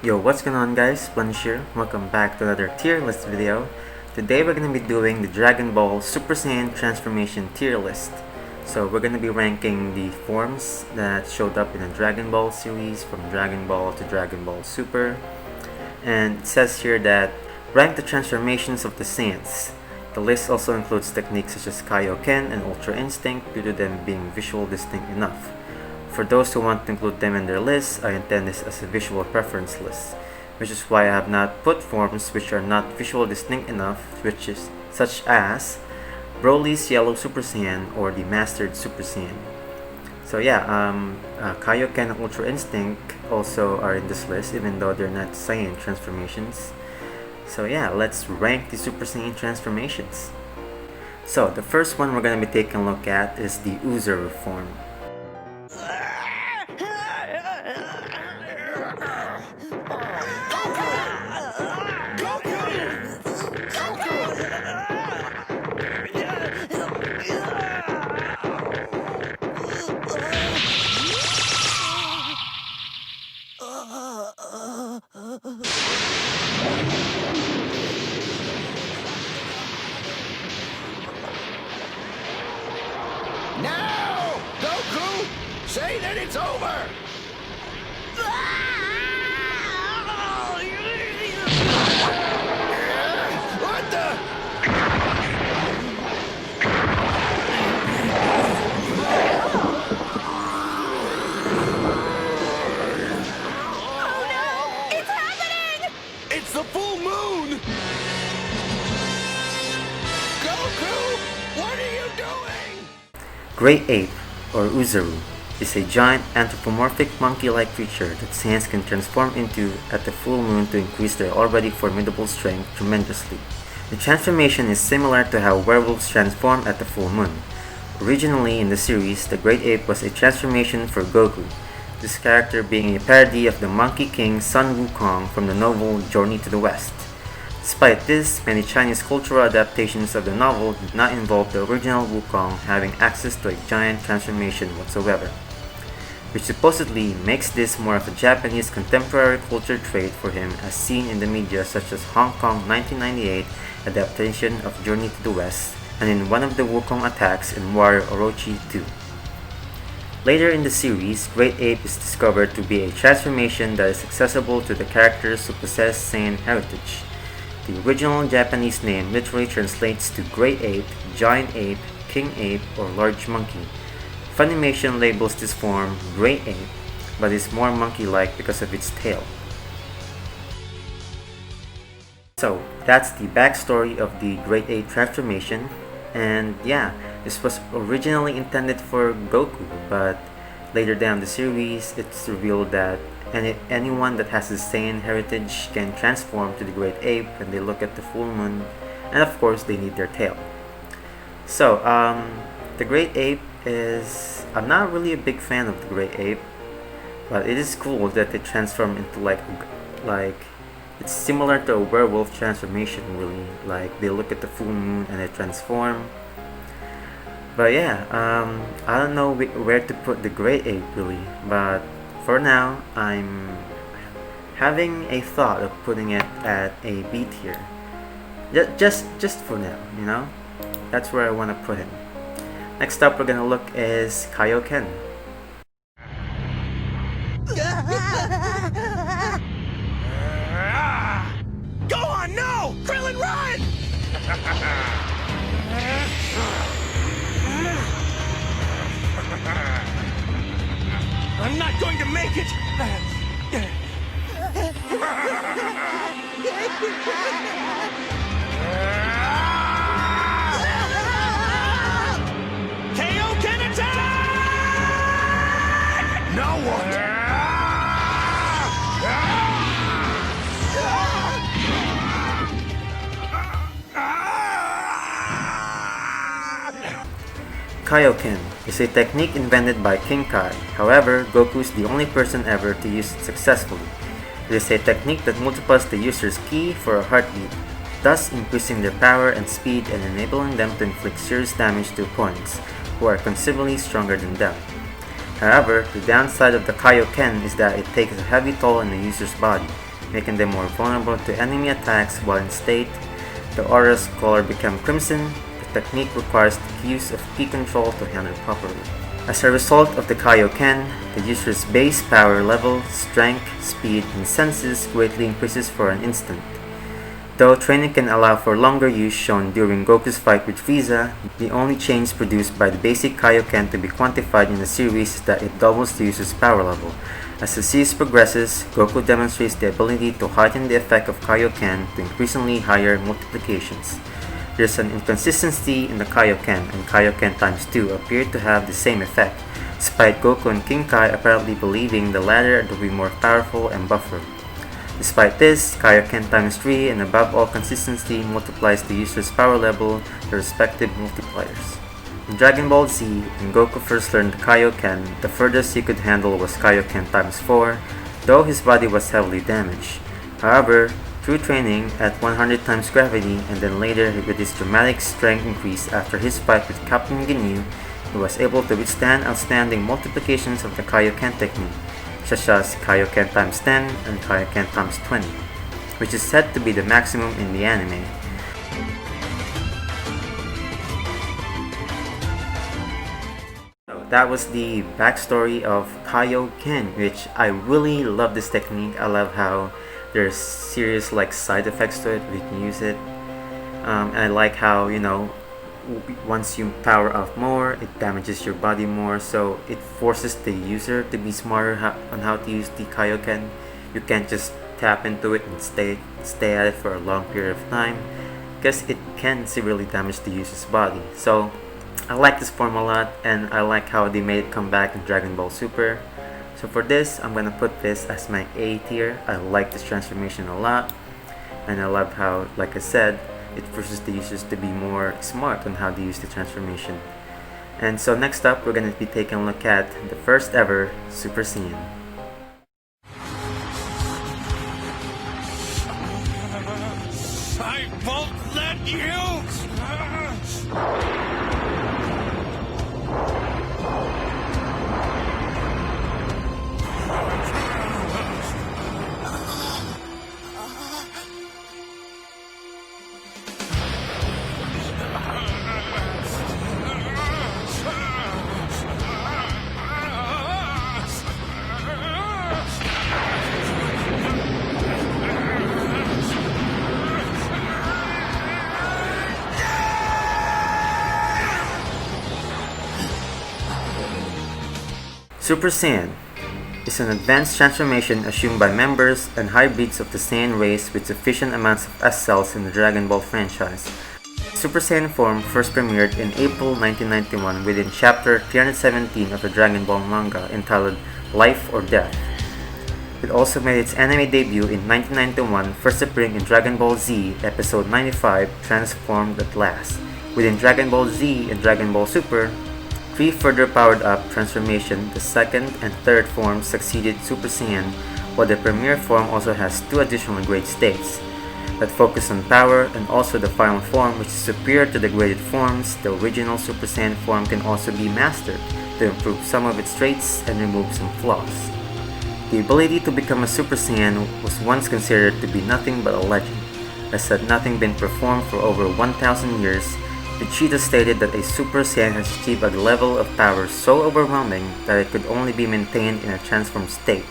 Yo, what's going on guys? Plunge here. Welcome back to another tier list video. Today we're going to be doing the Dragon Ball Super Saiyan transformation tier list. So we're going to be ranking the forms that showed up in the Dragon Ball series from Dragon Ball to Dragon Ball Super. And it says here that rank the transformations of the Saiyans. The list also includes techniques such as KAIOKEN and Ultra Instinct due to them being visual distinct enough. For those who want to include them in their list, I intend this as a visual preference list, which is why I have not put forms which are not visual distinct enough, which is such as Broly's Yellow Super Saiyan or the Mastered Super Saiyan. So yeah, Kaioken and Ultra Instinct also are in this list, even though they're not Saiyan transformations. So yeah, let's rank the Super Saiyan transformations. So the first one we're going to be taking a look at is the Uzaru form. Now! Goku! Say that it's over! What the? Oh no! It's happening! It's the full moon! Goku! What are you doing? Great Ape, or Uzaru, is a giant anthropomorphic monkey-like creature that Saiyans can transform into at the full moon to increase their already formidable strength tremendously. The transformation is similar to how werewolves transform at the full moon. Originally in the series, the Great Ape was a transformation for Goku, this character being a parody of the Monkey King Sun Wukong from the novel Journey to the West. Despite this, many Chinese cultural adaptations of the novel did not involve the original Wukong having access to a giant transformation whatsoever, which supposedly makes this more of a Japanese contemporary culture trait for him as seen in the media such as Hong Kong 1998 adaptation of Journey to the West and in one of the Wukong attacks in Warrior Orochi 2. Later in the series, Great Ape is discovered to be a transformation that is accessible to the characters who possess Saiyan heritage. The original Japanese name literally translates to Great Ape, Giant Ape, King Ape, or Large Monkey. Funimation labels this form Great Ape, but is more monkey-like because of its tail. So, that's the backstory of the Great Ape transformation, and yeah, this was originally intended for Goku, but later down the series, it's revealed that anyone that has the Saiyan heritage can transform to the Great Ape when they look at the full moon, and of course they need their tail. So, the Great Ape is... I'm not really a big fan of the Great Ape, but it is cool that they transform into like it's similar to a werewolf transformation really, like they look at the full moon and they transform. But yeah, I don't know where to put the Great Ape really, but for now, I'm having a thought of putting it at a B tier. Just for now, you know? That's where I want to put him. Next up we're gonna look is KAIOKEN. Gohan, no! Krillin, run! I'm not going to make it! KAIOKEN attack! Now what? KAIOKEN is a technique invented by King Kai. However, Goku is the only person ever to use it successfully. It is a technique that multiplies the user's ki for a heartbeat, thus increasing their power and speed and enabling them to inflict serious damage to opponents who are considerably stronger than them. However, the downside of the KAIOKEN is that it takes a heavy toll on the user's body, making them more vulnerable to enemy attacks. While in state, the aura's color becomes crimson. The technique requires the use of key control to handle properly. As a result of the KAIOKEN, the user's base power level, strength, speed, and senses greatly increases for an instant. Though training can allow for longer use shown during Goku's fight with Frieza, the only change produced by the basic KAIOKEN to be quantified in the series is that it doubles the user's power level. As the series progresses, Goku demonstrates the ability to heighten the effect of KAIOKEN to increasingly higher multiplications. There's an inconsistency in the KAIOKEN, and KAIOKEN times 2 appear to have the same effect, despite Goku and King Kai apparently believing the latter to be more powerful and buffer. Despite this, KAIOKEN times 3 and above all consistency multiplies the user's power level, the respective multipliers. In Dragon Ball Z, when Goku first learned KAIOKEN, the furthest he could handle was KAIOKEN times 4, though his body was heavily damaged. However, through training at 100 times gravity and then later with his dramatic strength increase after his fight with Captain Ginyu, he was able to withstand outstanding multiplications of the KAIOKEN technique, such as KAIOKEN times 10 and KAIOKEN times 20, which is said to be the maximum in the anime. So that was the backstory of KAIOKEN, which I really love this technique. I love how there's serious side effects to it if you can use it. And I like how, once you power up more, it damages your body more, so it forces the user to be smarter on how to use the KAIOKEN. You can't just tap into it and stay at it for a long period of time, because it can severely damage the user's body. So I like this form a lot, and I like how they made it come back in Dragon Ball Super. So for this, I'm gonna put this as my A tier. I like this transformation a lot, and I love how, like I said, it forces the users to be more smart on how to use the transformation. And so next up, we're gonna be taking a look at the first ever Super Saiyan. I won't let you! Super Saiyan is an advanced transformation assumed by members and hybrids of the Saiyan race with sufficient amounts of S cells in the Dragon Ball franchise. Super Saiyan form first premiered in April 1991 within chapter 317 of the Dragon Ball manga entitled Life or Death. It also made its anime debut in 1991, first appearing in Dragon Ball Z episode 95, Transformed at Last. Within Dragon Ball Z and Dragon Ball Super, 3 further powered up transformation, the second and third forms succeeded Super Saiyan, while the premier form also has 2 additional grade states that focus on power, and also the final form, which is superior to the graded forms. The original Super Saiyan form can also be mastered to improve some of its traits and remove some flaws. The ability to become a Super Saiyan was once considered to be nothing but a legend, as had nothing been performed for over 1,000 years. Vegeta stated that a Super Saiyan has achieved a level of power so overwhelming that it could only be maintained in a transformed state.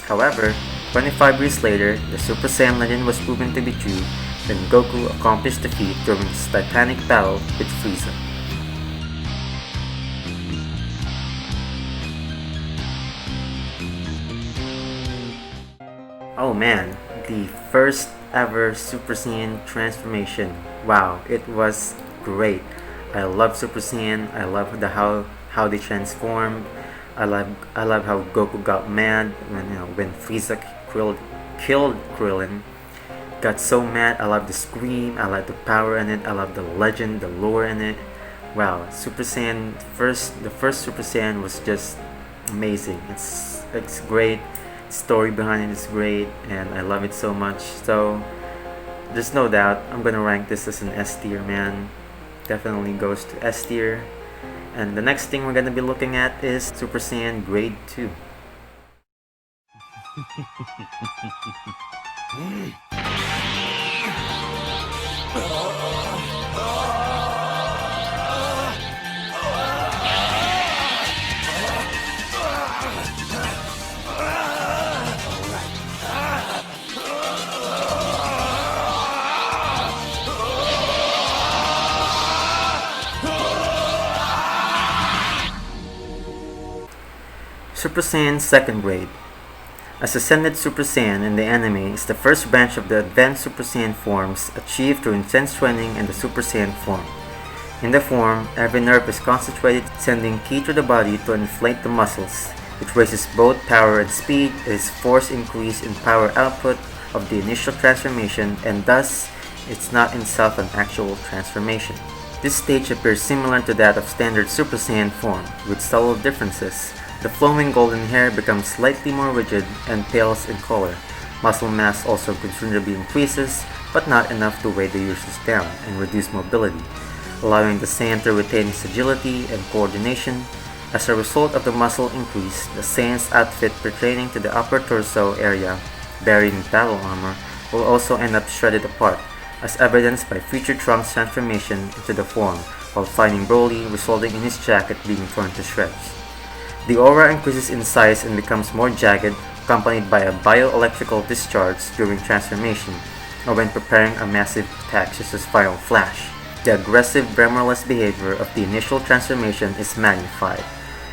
However, 25 years later, the Super Saiyan legend was proven to be true when Goku accomplished defeat during his titanic battle with Frieza. Oh man, the first ever Super Saiyan transformation. Wow, it was great. I love Super Saiyan. I love how they transformed. I love how Goku got mad when Frieza killed Krillin. Got so mad. I love the scream. I like the power in it. I love the legend, the lore in it. Wow, Super Saiyan the first Super Saiyan was just amazing. It's great. Story behind it is great, and I love it so much. So there's no doubt I'm gonna rank this as an S tier, man. Definitely goes to S tier. And the next thing we're gonna be looking at is Super Saiyan Grade 2. Super Saiyan Second Grade. As Ascended Super Saiyan in the anime is the first branch of the advanced Super Saiyan forms achieved through intense training in the Super Saiyan form. In the form, every nerve is concentrated, sending ki to the body to inflate the muscles. It raises both power and speed. It is force increase in power output of the initial transformation, and thus it's not in itself an actual transformation. This stage appears similar to that of standard Super Saiyan form, with subtle differences. The flowing golden hair becomes slightly more rigid and pales in color. Muscle mass also considerably increases, but not enough to weigh the users down and reduce mobility, allowing the Saiyan to retain his agility and coordination. As a result of the muscle increase, the Saiyan's outfit pertaining to the upper torso area, buried in battle armor, will also end up shredded apart, as evidenced by future Trunks' transformation into the form, while fighting Broly, resulting in his jacket being torn to shreds. The aura increases in size and becomes more jagged, accompanied by a bioelectrical discharge during transformation, or when preparing a massive attack such as Final Flash. The aggressive, remorseless behavior of the initial transformation is magnified,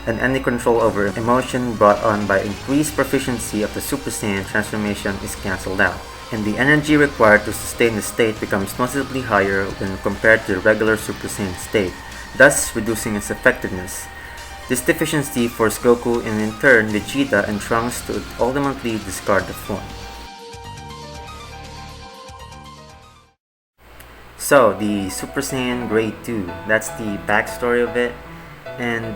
and any control over emotion brought on by increased proficiency of the Super Saiyan transformation is cancelled out, and the energy required to sustain the state becomes noticeably higher when compared to the regular Super Saiyan state, thus reducing its effectiveness. This deficiency forced Goku and in turn Vegeta and Trunks to ultimately discard the form. So, the Super Saiyan Grade 2, that's the backstory of it, and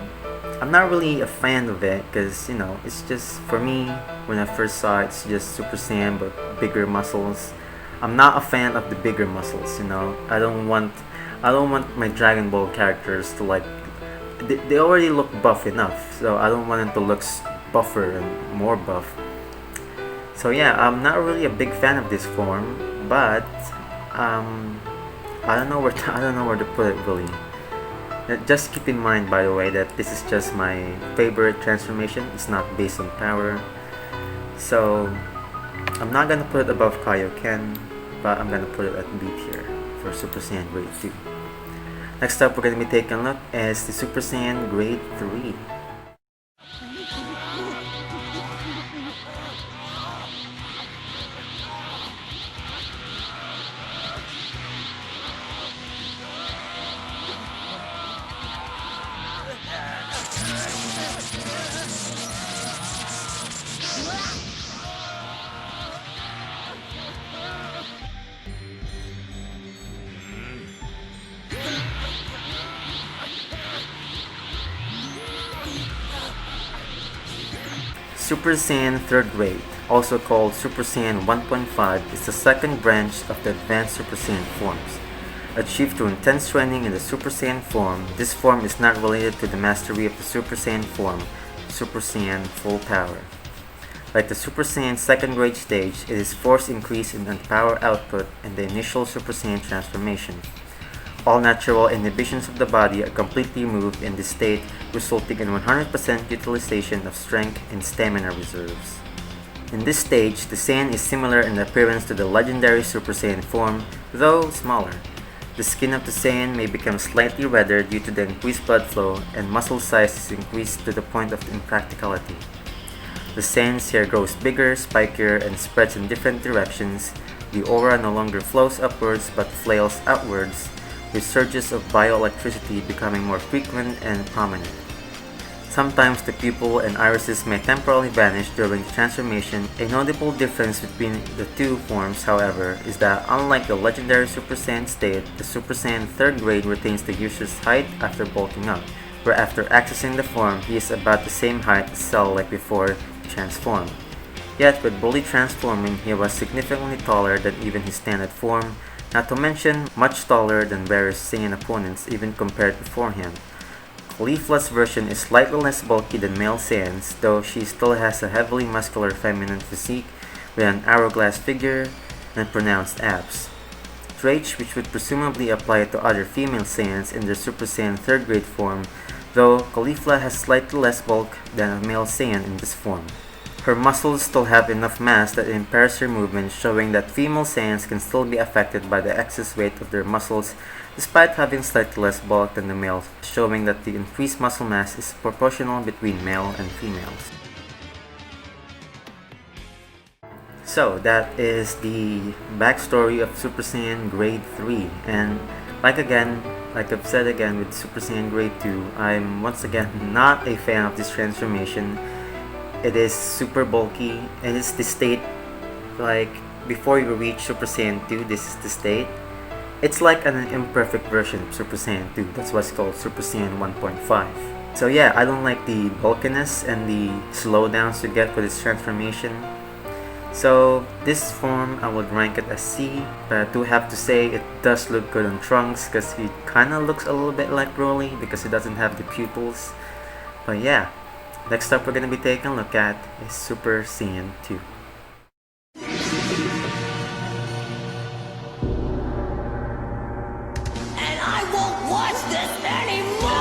I'm not really a fan of it because, it's just, for me, when I first saw it, it's just Super Saiyan but bigger muscles. I'm not a fan of the bigger muscles, I don't want my Dragon Ball characters to they already look buff enough, so I don't want them to look buffer and more buff. So yeah, I'm not really a big fan of this form, but I don't know where to put it really. Just keep in mind, by the way, that this is just my favorite transformation. It's not based on power, so I'm not gonna put it above KAIOKEN, but I'm gonna put it at B tier for Super Saiyan Grade 2. Next up, we're going to be taking a look at the Super Saiyan Grade 3. Super Saiyan 3rd Grade, also called Super Saiyan 1.5, is the second branch of the advanced Super Saiyan forms. Achieved through intense training in the Super Saiyan form, this form is not related to the mastery of the Super Saiyan form, Super Saiyan Full Power. Like the Super Saiyan 2nd Grade stage, it is force increase in the power output and the initial Super Saiyan transformation. All natural inhibitions of the body are completely removed in this state, resulting in 100% utilization of strength and stamina reserves. In this stage, the Saiyan is similar in appearance to the legendary Super Saiyan form, though smaller. The skin of the Saiyan may become slightly redder due to the increased blood flow, and muscle size is increased to the point of impracticality. The Saiyan's hair grows bigger, spikier, and spreads in different directions. The aura no longer flows upwards but flails outwards, with surges of bioelectricity becoming more frequent and prominent. Sometimes the pupil and irises may temporarily vanish during the transformation. A notable difference between the two forms, however, is that unlike the legendary Super Saiyan state, the Super Saiyan 3rd Grade retains the user's height after bulking up, where after accessing the form, he is about the same height as Cell like before he transformed. Yet with Broly transforming, he was significantly taller than even his standard form, not to mention much taller than various Saiyan opponents even compared beforehand. Caulifla's version is slightly less bulky than male Saiyans, though she still has a heavily muscular feminine physique, with an hourglass figure and pronounced abs. Traits which would presumably apply to other female Saiyans in their Super Saiyan 3rd grade form, though Caulifla has slightly less bulk than a male Saiyan in this form. Her muscles still have enough mass that impairs her movement, showing that female Saiyans can still be affected by the excess weight of their muscles despite having slightly less bulk than the males, showing that the increased muscle mass is proportional between male and females. So that is the backstory of Super Saiyan Grade 3, and like I've said again with Super Saiyan Grade 2, I'm once again not a fan of this transformation. It is super bulky, and it's the state, like, before you reach Super Saiyan 2, this is the state. It's like an imperfect version of Super Saiyan 2, that's what's called Super Saiyan 1.5. So yeah, I don't like the bulkiness and the slowdowns you get with this transformation. So this form, I would rank it as C, but I do have to say it does look good on Trunks because he kinda looks a little bit like Broly because he doesn't have the pupils. But yeah. Next up we're going to be taking a look at is Super Saiyan 2. And I won't watch this anymore!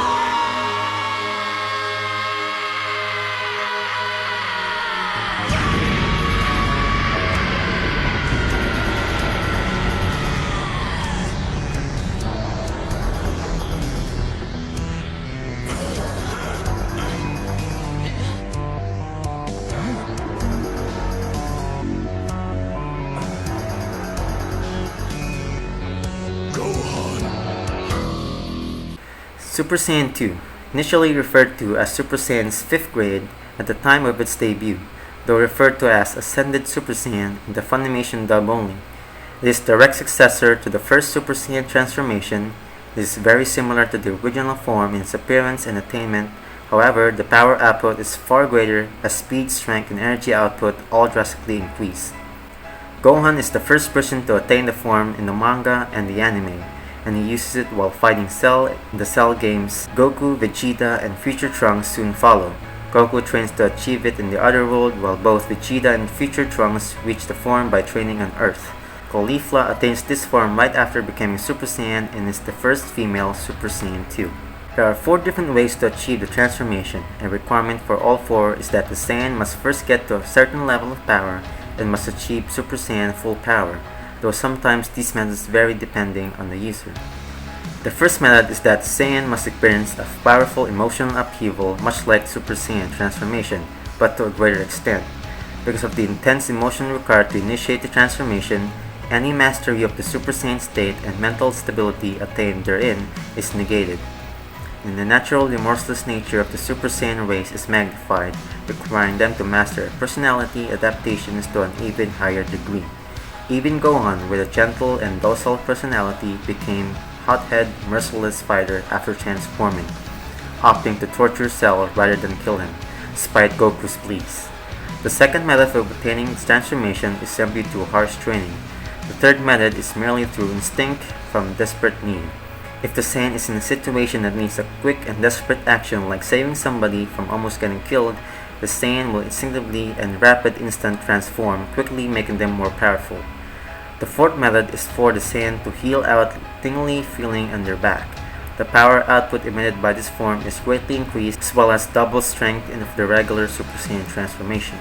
Super Saiyan 2, initially referred to as Super Saiyan's 5th grade at the time of its debut, though referred to as Ascended Super Saiyan in the Funimation dub only. It is direct successor to the first Super Saiyan transformation. It is very similar to the original form in its appearance and attainment. However, the power output is far greater as speed, strength, and energy output all drastically increase. Gohan is the first person to attain the form in the manga and the anime, and he uses it while fighting Cell in the Cell games. Goku, Vegeta, and future Trunks soon follow. Goku trains to achieve it in the other world, while both Vegeta and future Trunks reach the form by training on Earth. Caulifla attains this form right after becoming Super Saiyan and is the first female Super Saiyan 2. There are 4 different ways to achieve the transformation. A requirement for all 4 is that the Saiyan must first get to a certain level of power and must achieve Super Saiyan full power, though sometimes these methods vary depending on the user. The first method is that Saiyan must experience a powerful emotional upheaval much like Super Saiyan transformation, but to a greater extent. Because of the intense emotion required to initiate the transformation, any mastery of the Super Saiyan state and mental stability attained therein is negated. And the natural remorseless nature of the Super Saiyan race is magnified, requiring them to master personality adaptations to an even higher degree. Even Gohan, with a gentle and docile personality, became hothead, merciless fighter after transforming, opting to torture Cell rather than kill him, despite Goku's pleas. The second method of obtaining this transformation is simply through harsh training. The third method is merely through instinct from desperate need. If the Saiyan is in a situation that needs a quick and desperate action like saving somebody from almost getting killed, the Saiyan will instinctively and rapid instant transform, quickly making them more powerful. The fourth method is for the Saiyan to heal out tingly feeling on their back. The power output emitted by this form is greatly increased as well as double strength in the regular Super Saiyan transformation.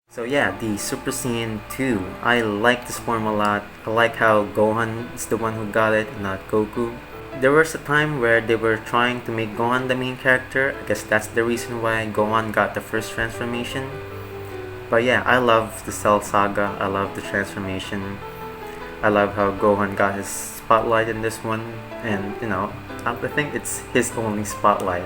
So yeah, the Super Saiyan 2, I like this form a lot. I like how Gohan is the one who got it, not Goku. There was a time where they were trying to make Gohan the main character. I guess that's the reason why Gohan got the first transformation. But yeah, I love the Cell Saga. I love the transformation. I love how Gohan got his spotlight in this one. And you know, I think it's his only spotlight.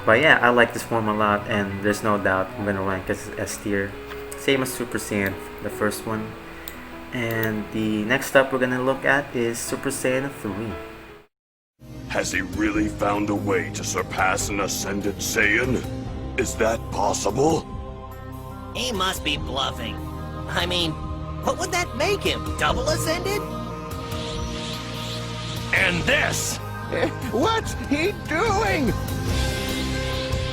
But yeah, I like this form a lot, and there's no doubt I'm gonna rank it as S tier. Same as Super Saiyan, the first one. And the next up we're gonna look at is Super Saiyan 3. Has he really found a way to surpass an Ascended Saiyan? Is that possible? He must be bluffing. I mean, what would that make him? Double ascended? And this What's he doing?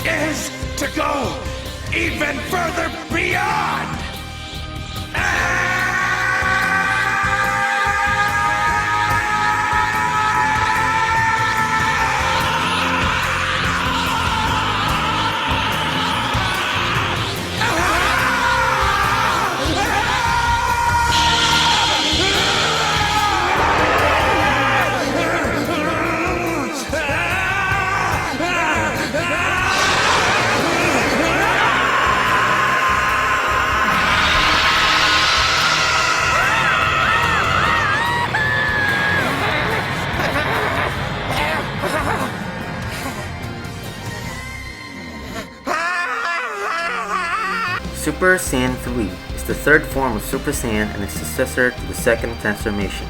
is to go even further beyond! Super Saiyan 3 is the third form of Super Saiyan and its successor to the second transformation.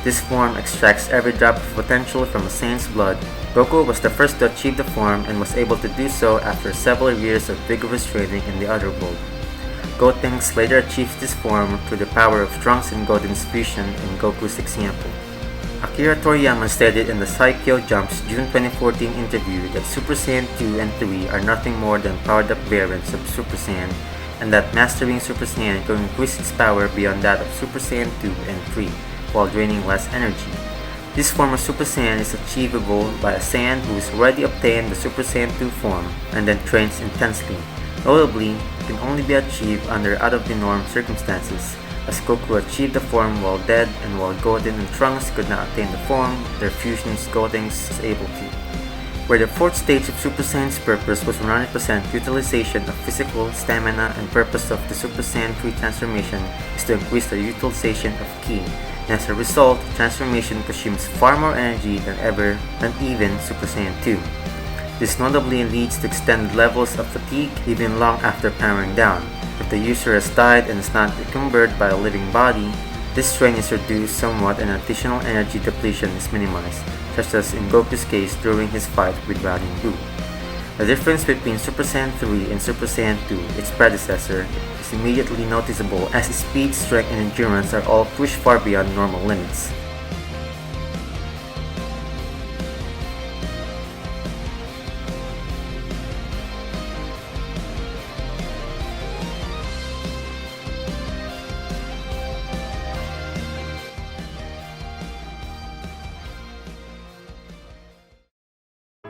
This form extracts every drop of potential from a Saiyan's blood. Goku was the first to achieve the form and was able to do so after several years of vigorous training in the other world. Gotenks later achieved this form through the power of Trunks and Goten's fusion in Goku's example. Akira Toriyama stated in the Saikyo Jump's June 2014 interview that Super Saiyan 2 and 3 are nothing more than powered-up variants of Super Saiyan, and that mastering Super Saiyan can increase its power beyond that of Super Saiyan 2 and 3, while draining less energy. This form of Super Saiyan is achievable by a Saiyan who has already obtained the Super Saiyan 2 form and then trains intensely. Notably, it can only be achieved under out-of-the-norm circumstances, as Goku achieved the form while dead, and while Goten and Trunks could not attain the form, their fusions Gotenks was able to. Where the fourth stage of Super Saiyan's purpose was 100% utilization of physical, stamina, and purpose of the Super Saiyan 3 transformation is to increase the utilization of Ki, and as a result, the transformation consumes far more energy than even Super Saiyan 2. This notably leads to extended levels of fatigue even long after powering down. If the user has died and is not encumbered by a living body, this strain is reduced somewhat and additional energy depletion is minimized, such as in Goku's case during his fight with Radin Buu. The difference between Super Saiyan 3 and Super Saiyan 2, its predecessor, is immediately noticeable as its speed, strength, and endurance are all pushed far beyond normal limits.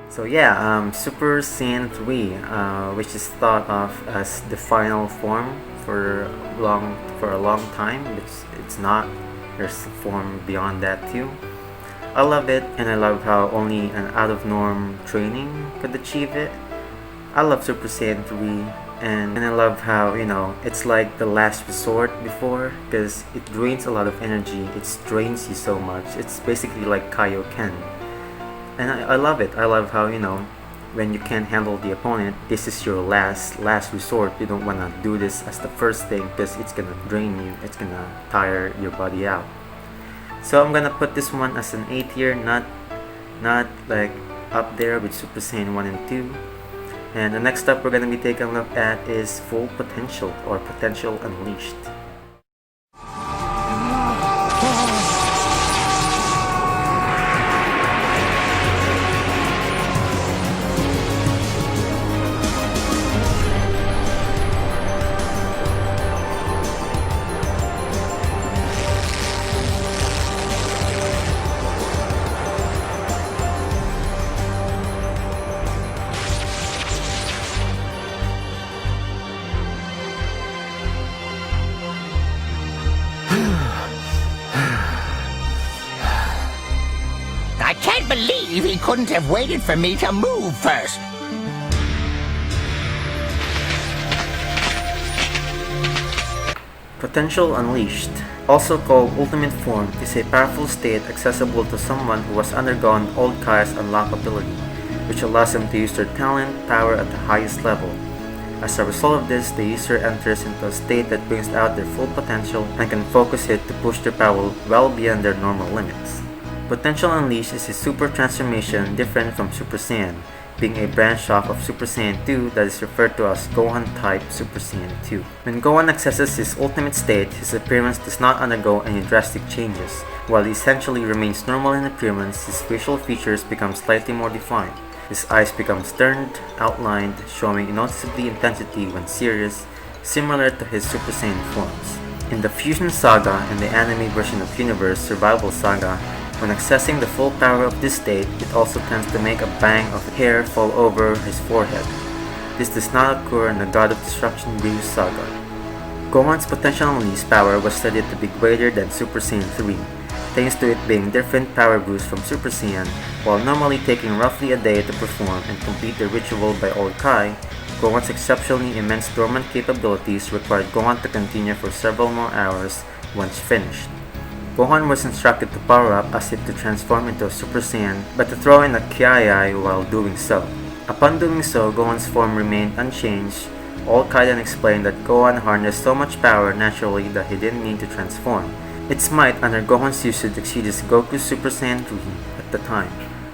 So yeah, Super Saiyan 3, which is thought of as the final form for a long time, but it's not. There's a form beyond that too. I love it, and I love how only an out-of-norm training could achieve it. I love Super Saiyan 3, and I love how, it's like the last resort before, because it drains a lot of energy. It drains you so much. It's basically like KAIOKEN. And I love it. I love how, when you can't handle the opponent, this is your last resort. You don't want to do this as the first thing because it's gonna drain you. It's gonna tire your body out. So I'm gonna put this one as an A tier, not like up there with Super Saiyan 1 and 2. And the next up we're gonna be taking a look at is Full Potential, or Potential Unleashed. I can't believe he couldn't have waited for me to move first. Potential Unleashed, also called Ultimate Form, is a powerful state accessible to someone who has undergone Old Kai's Unlock ability, which allows them to use their talent power at the highest level. As a result of this, the user enters into a state that brings out their full potential and can focus it to push their power well beyond their normal limits. Potential Unleashed is a super transformation different from Super Saiyan. being a branch off of Super Saiyan 2 that is referred to as Gohan type Super Saiyan 2. When Gohan accesses his ultimate state, his appearance does not undergo any drastic changes. While he essentially remains normal in appearance, his facial features become slightly more defined. His eyes become stern, outlined, showing noticeably intensity when serious, similar to his Super Saiyan forms. In the Fusion Saga and the anime version of Universe Survival Saga, when accessing the full power of this state, it also tends to make a bang of hair fall over his forehead. This does not occur in the God of Destruction Ryu Saga. Gohan's potential unleashed power was studied to be greater than Super Saiyan 3, thanks to it being different power boosts from Super Saiyan. While normally taking roughly a day to perform and complete the ritual by all Kai, Gohan's exceptionally immense dormant capabilities required Gohan to continue for several more hours once finished. Gohan was instructed to power up as if to transform into a Super Saiyan, but to throw in a Kiai while doing so. Upon doing so, Gohan's form remained unchanged. All Kai then explained that Gohan harnessed so much power naturally that he didn't need to transform. Its might under Gohan's usage exceeded Goku's Super Saiyan 3 at the time.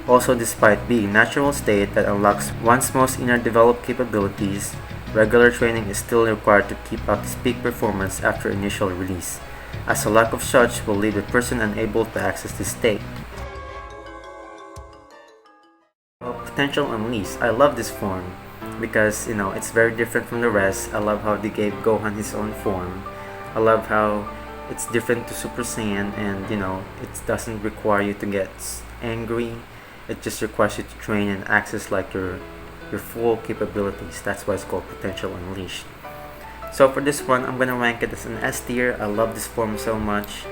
Also, despite being natural state that unlocks one's most inner developed capabilities, regular training is still required to keep up his peak performance after initial release, as a lack of such will leave a person unable to access this state. Potential Unleashed. I love this form because it's very different from the rest. I love how they gave Gohan his own form. I love how it's different to Super Saiyan, and it doesn't require you to get angry. It just requires you to train and access like your full capabilities. That's why it's called Potential Unleashed. So for this one, I'm gonna rank it as an S tier. I love this form so much.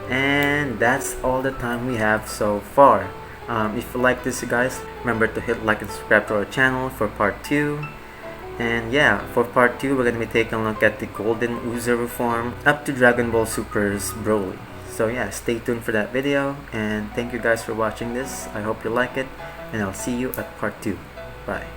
And that's all the time we have so far. If you like this, guys, remember to hit like and subscribe to our channel for part 2. And yeah, for part 2, we're gonna be taking a look at the Golden Uzeru form up to Dragon Ball Super's Broly. So yeah, stay tuned for that video, and thank you guys for watching this. I hope you like it, and I'll see you at part 2. Bye.